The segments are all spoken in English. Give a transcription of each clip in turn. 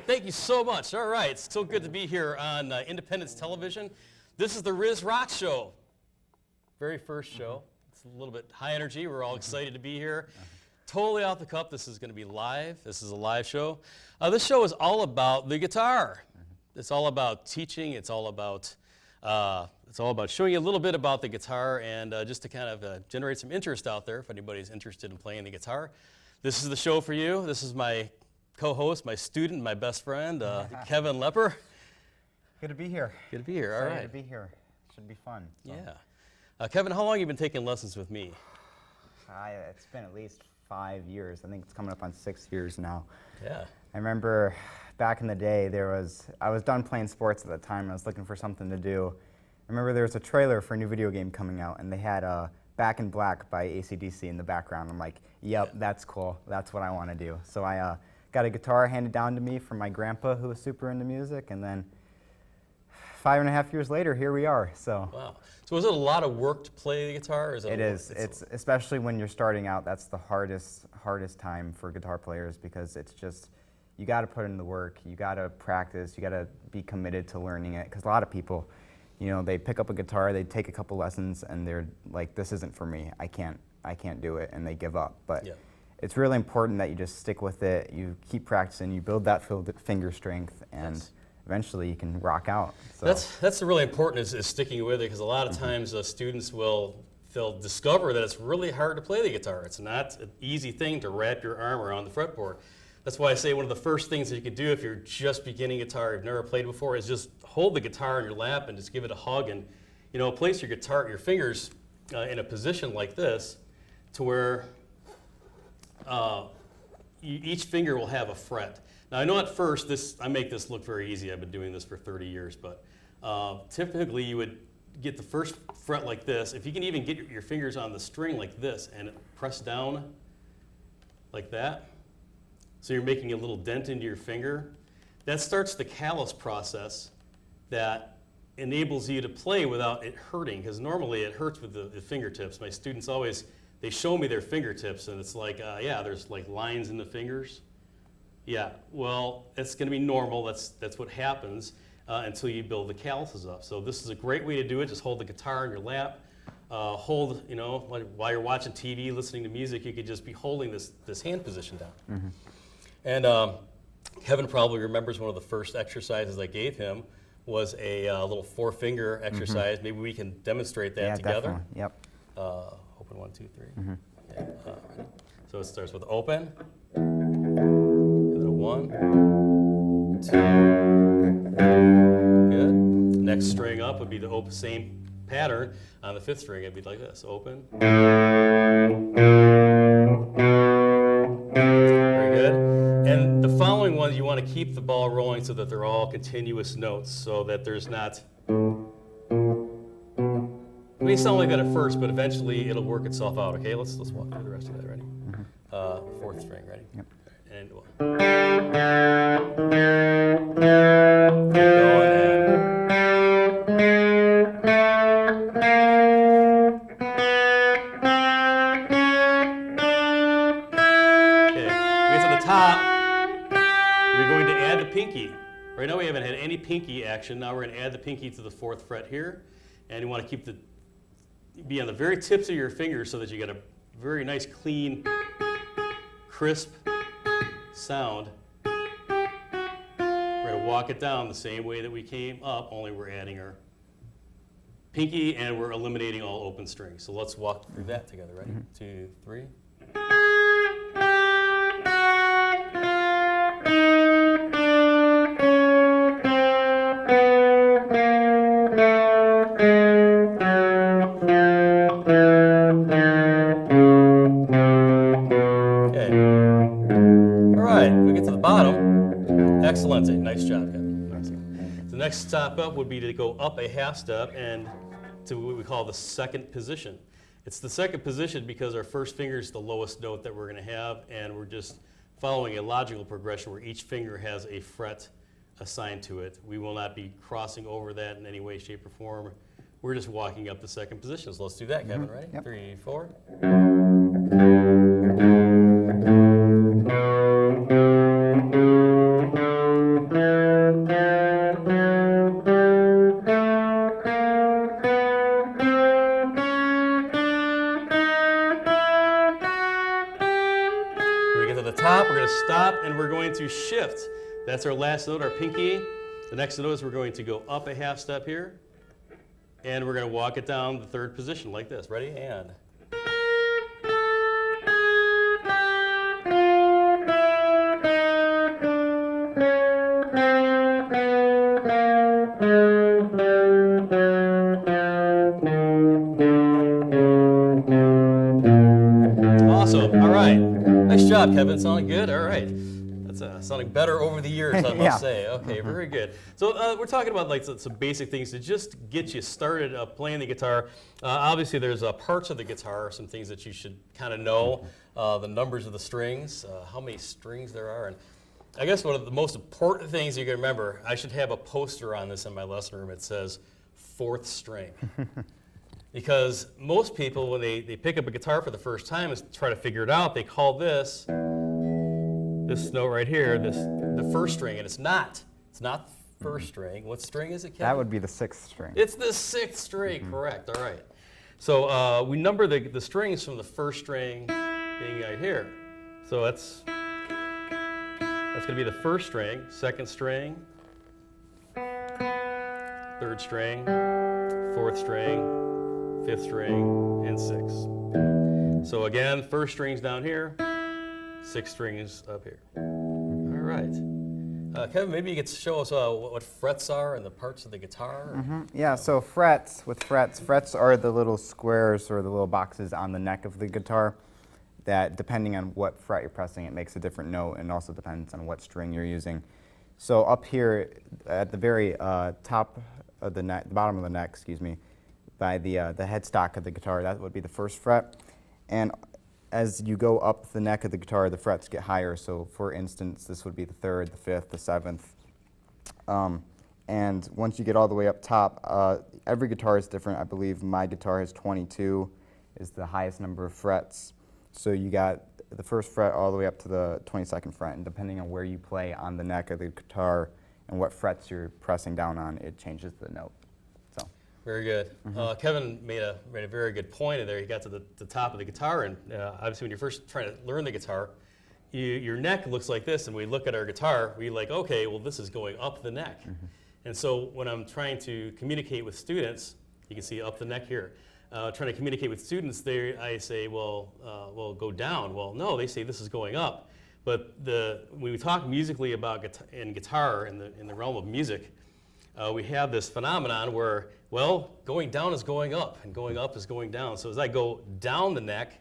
Thank you so much. All right, it's so good to be here on Independence Television. This is the Rizz Rock Show. Very first show. It's a little bit high energy. We're all excited to be here. Totally off the cuff. This is going to be live. This is a live show. This show is all about the guitar. It's all about teaching. It's all about showing you a little bit about the guitar and just to kind of generate some interest out there if anybody's interested in playing the guitar. This is the show for you. This is my co-host, my student, my best friend, Kevin Lepper. Good to be here. Good to be here. All right. Good to be here. Should be fun. So. Yeah. Kevin, how long have you been taking lessons with me? It's been at least 5 years. I think it's coming up on 6 years now. Yeah. I remember back in the day, I was done playing sports at the time, and I was looking for something to do. I remember there was a trailer for a new video game coming out, and they had Back in Black by AC/DC in the background. I'm like, yep, that's cool. That's what I want to do. So I got a guitar handed down to me from my grandpa, who was super into music, and then 5.5 years later, here we are. So. Wow. So is it a lot of work to play the guitar? Or is it is. It's especially when you're starting out. That's the hardest time for guitar players because it's just you got to put in the work. You got to practice. You got to be committed to learning it. Because a lot of people, you know, they pick up a guitar, they take a couple lessons, and they're like, "This isn't for me. I can't do it," and they give up. But it's really important that you just stick with it. You keep practicing. You build that finger strength, and eventually you can rock out. So. That's really important is sticking with it because a lot of times students they'll discover that it's really hard to play the guitar. It's not an easy thing to wrap your arm around the fretboard. That's why I say one of the first things that you can do if you're just beginning guitar, you've never played before, is just hold the guitar in your lap and just give it a hug and place your fingers in a position like this to where each finger will have a fret. Now I know at first I make this look very easy. I've been doing this for 30 years, but typically you would get the first fret like this. If you can even get your fingers on the string like this and press down like that, so you're making a little dent into your finger, that starts the callus process that enables you to play without it hurting, because normally it hurts with the fingertips. My students they show me their fingertips and it's like, there's like lines in the fingers. Yeah, well, it's going to be normal. That's what happens until you build the calluses up. So this is a great way to do it. Just hold the guitar in your lap. Hold, while you're watching TV, listening to music, you could just be holding this hand position down. Mm-hmm. And Kevin probably remembers one of the first exercises I gave him was a little 4-finger exercise. Mm-hmm. Maybe we can demonstrate that together. Definitely. Yep. Open 1, 2, 3. Mm-hmm. Okay. So it starts with open. 1, 2, good. Next string up would be the same pattern. On the 5th string, it'd be like this, open. Very good. And the following ones, you want to keep the ball rolling so that they're all continuous notes, so that there's not. It may sound like that at first, but eventually it'll work itself out. Okay, let's walk through the rest of that. Ready? 4th string, ready? Yep. And right now we haven't had any pinky action. Now we're going to add the pinky to the 4th fret here. And you want to be on the very tips of your fingers so that you get a very nice, clean, crisp sound. We're going to walk it down the same way that we came up, only we're adding our pinky and we're eliminating all open strings. So let's walk through that together. Ready? 2, 3. Excellent. Nice job, Kevin. The next step up would be to go up a half step and to what we call the 2nd position. It's the 2nd position because our first finger is the lowest note that we're going to have, and we're just following a logical progression where each finger has a fret assigned to it. We will not be crossing over that in any way, shape, or form. We're just walking up the 2nd position. So let's do that, Kevin, ready? Yep. 3, 4. stop, we're going to stop, and we're going to shift. That's our last note, our pinky. The next note is we're going to go up a half step here, and we're going to walk it down the third position like this. Ready? And. Awesome. All right. Nice job, Kevin. Sounding good? All right. That's sounding better over the years, I must say. Okay, very good. So we're talking about like some basic things to just get you started playing the guitar. Obviously, there's parts of the guitar, some things that you should kind of know, the numbers of the strings, how many strings there are. And I guess one of the most important things you can remember, I should have a poster on this in my lesson room. It says, 4th string. Because most people, when they pick up a guitar for the first time and try to figure it out, they call this note right here, the 1st string, and it's not. It's not 1st string. What string is it, Kevin? That would be the 6th string. It's the 6th string, correct. All right. So we number the strings from the 1st string being right here. So that's going to be the 1st string, 2nd string, 3rd string, 4th string, 5th string, and 6th. So again, 1st string's down here, 6th strings up here. All right. Kevin, maybe you could show us what frets are and the parts of the guitar. Yeah, so frets are the little squares or the little boxes on the neck of the guitar that, depending on what fret you're pressing, it makes a different note, and also depends on what string you're using. So up here at the very top of the neck, the bottom of the neck, excuse me, by the headstock of the guitar, that would be the 1st fret. And as you go up the neck of the guitar, the frets get higher. So for instance, this would be the 3rd, the 5th, the 7th. And once you get all the way up top, every guitar is different. I believe my guitar has 22, is the highest number of frets. So you got the 1st fret all the way up to the 22nd fret, and depending on where you play on the neck of the guitar and what frets you're pressing down on, it changes the note. So. Very good. Kevin made a very good point in there. He got to the top of the guitar, and obviously when you're first trying to learn the guitar, your neck looks like this, and we look at our guitar, we like, okay, well this is going up the neck. And so when I'm trying to communicate with students, you can see up the neck here. Trying to communicate with students, I say, well, go down. Well, no, they say this is going up. But when we talk musically about guitar in the realm of music, we have this phenomenon where, well, going down is going up, and going up is going down. So as I go down the neck,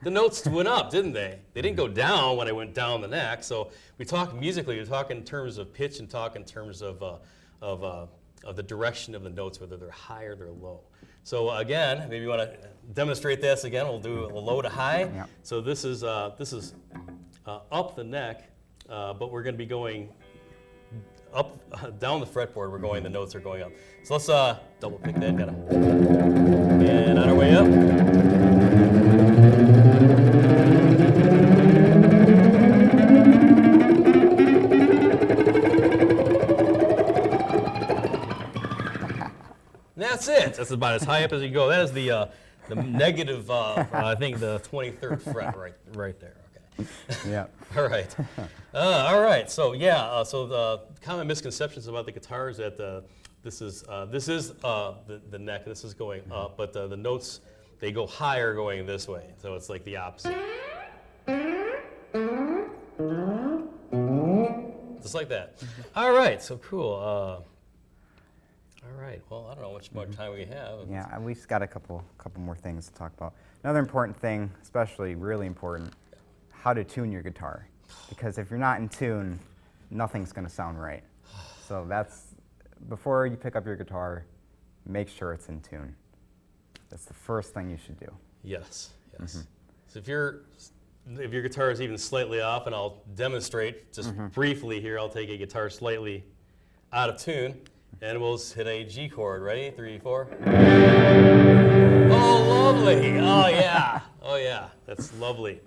the notes went up, didn't they? They didn't go down when I went down the neck. So we talk musically, we talk in terms of pitch and talk in terms of the direction of the notes, whether they're high or they're low. So again, maybe you want to demonstrate this again. We'll do a low to high. Yep. So this is up the neck, but we're going to be going up down the fretboard. We're going. The notes are going up. So let's double pick that. And on our way up. That's it. That's about as high up as you go. That is the negative, I think the 23rd fret right there. Okay. Yeah. All right. All right. So yeah. So the common misconceptions about the guitar is that this is the neck. This is going up, but the notes, they go higher going this way. So it's like the opposite. Just like that. All right. So cool. All right. Well, I don't know how much more time we have. Yeah, and we just got a couple more things to talk about. Another important thing, especially really important, how to tune your guitar. Because if you're not in tune, nothing's going to sound right. So that's, before you pick up your guitar, make sure it's in tune. That's the first thing you should do. Yes. So if your guitar is even slightly off, and I'll demonstrate just briefly here, I'll take a guitar slightly out of tune. And we'll hit a G chord. Ready? 3, 4. Oh, lovely. Oh, yeah. Oh, yeah. That's lovely.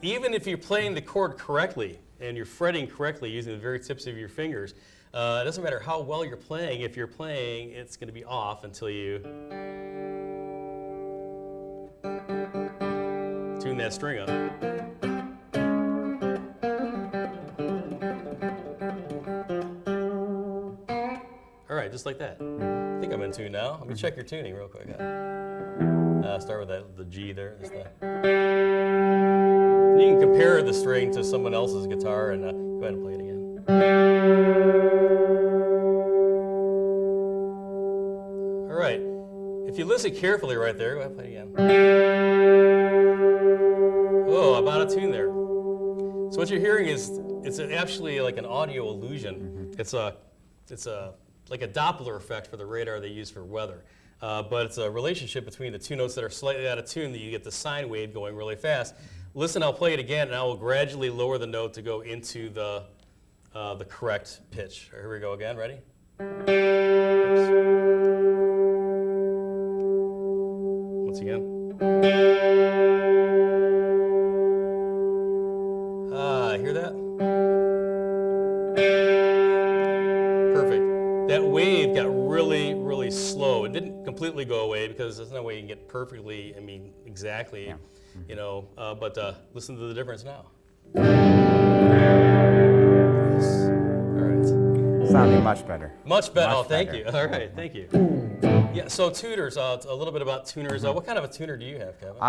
Even if you're playing the chord correctly and you're fretting correctly using the very tips of your fingers, it doesn't matter how well you're playing. If you're playing, it's going to be off until you Tune that string up. All right, just like that. I think I'm in tune now. Let me check your tuning real quick. Start with the G there. This thing. You can compare the string to someone else's guitar and go ahead and play it again. All right. If you listen carefully right there, go ahead and play it again. Oh, about a tune there. So what you're hearing is it's actually like an audio illusion. It's like a Doppler effect for the radar they use for weather. But it's a relationship between the two notes that are slightly out of tune that you get the sine wave going really fast. Listen, I'll play it again, and I will gradually lower the note to go into the correct pitch. Here we go again. Ready? Oops. Once again. Hear that? Perfect. That wave got really, really slow. It didn't completely go away because there's no way you can get perfectly, exactly, Yeah. But listen to the difference now. Sounding much better. Much better. Much Oh, thank better. you. All right, thank you. Yeah, so tuners, a little bit about tuners. What kind of a tuner do you have, Kevin?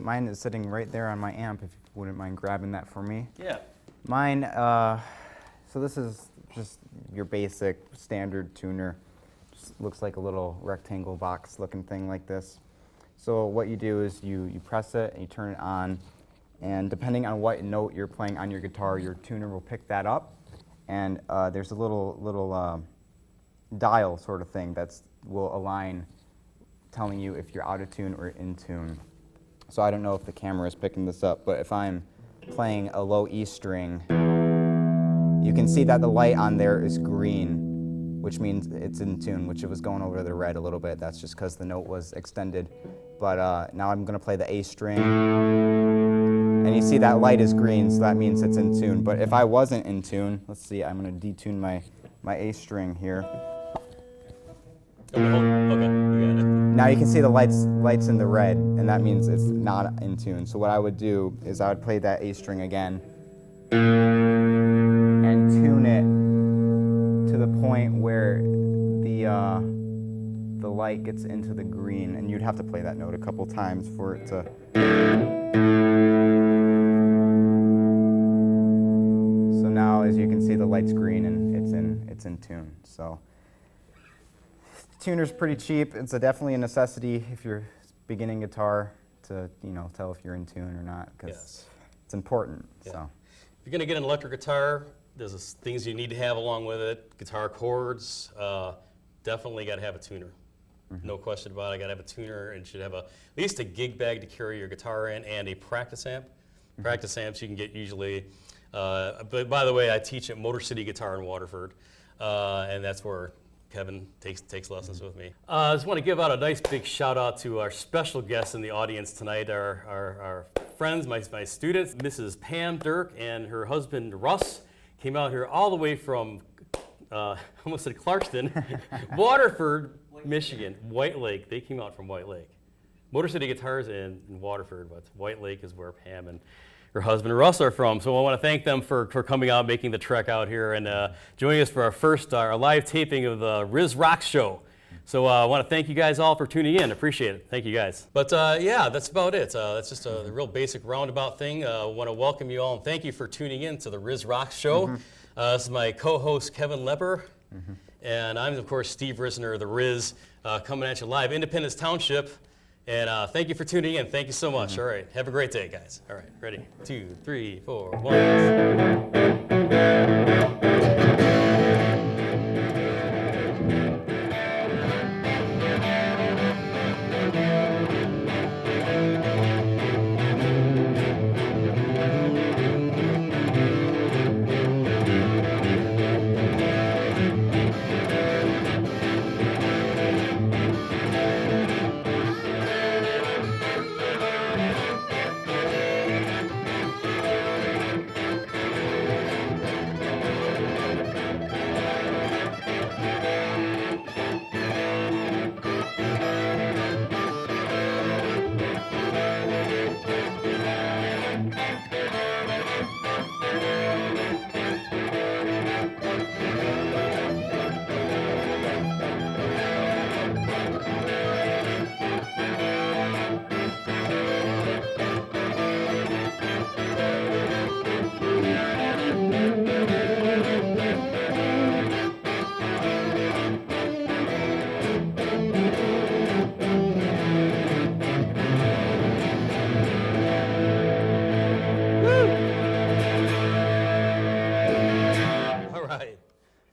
Mine is sitting right there on my amp, if you wouldn't mind grabbing that for me. Yeah. Mine, so this is just your basic standard tuner. Just looks like a little rectangle box looking thing like this. So what you do is you press it and you turn it on, and depending on what note you're playing on your guitar, your tuner will pick that up. And there's a little dial sort of thing that will align, telling you if you're out of tune or in tune. So I don't know if the camera is picking this up, but if I'm playing a low E string, you can see that the light on there is green, which means it's in tune, which it was going over to the red a little bit. That's just because the note was extended. But now I'm going to play the A string, and you see that light is green, so that means it's in tune. But if I wasn't in tune, let's see, I'm going to detune my A string here. Okay, you got it. Now you can see the lights in the red, and that means it's not in tune. So what I would do is I would play that A string again and tune it to the point where the light gets into the green, and you'd have to play that note a couple times for it to. So now, as you can see, the light's green and it's in tune. So. Tuner's pretty cheap. It's definitely a necessity if you're beginning guitar to tell if you're in tune or not, because it's important. Yeah. So If you're going to get an electric guitar, there's things you need to have along with it. Guitar chords, definitely got to have a tuner. No question about it. Got to have a tuner, and should have at least a gig bag to carry your guitar in, and a practice amp. Practice amps you can get usually. But by the way, I teach at Motor City Guitar in Waterford, and that's where Kevin takes lessons with me. I just want to give out a nice big shout out to our special guests in the audience tonight, our friends, my students, Mrs. Pam Dirk and her husband Russ came out here all the way from, almost said Clarkston, Waterford, Michigan, White Lake. They came out from White Lake. Motor City Guitars in Waterford, but White Lake is where Pam and her husband Russ are from. So I want to thank them for coming out, making the trek out here, and joining us for our live taping of the Rizz Rock Show. So I want to thank you guys all for tuning in. Appreciate it. Thank you guys. But yeah, that's about it. That's just a real basic roundabout thing. I want to welcome you all and thank you for tuning in to the Rizz Rock Show. This is my co-host Kevin Lepper, and I'm of course Steve Risner, the Rizz, coming at you live, Independence Township. And thank you for tuning in. Thank you so much. All right. Have a great day, guys. All right. Ready? 2, 3, 4, 1.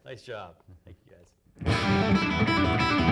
Nice job. Thank you, guys.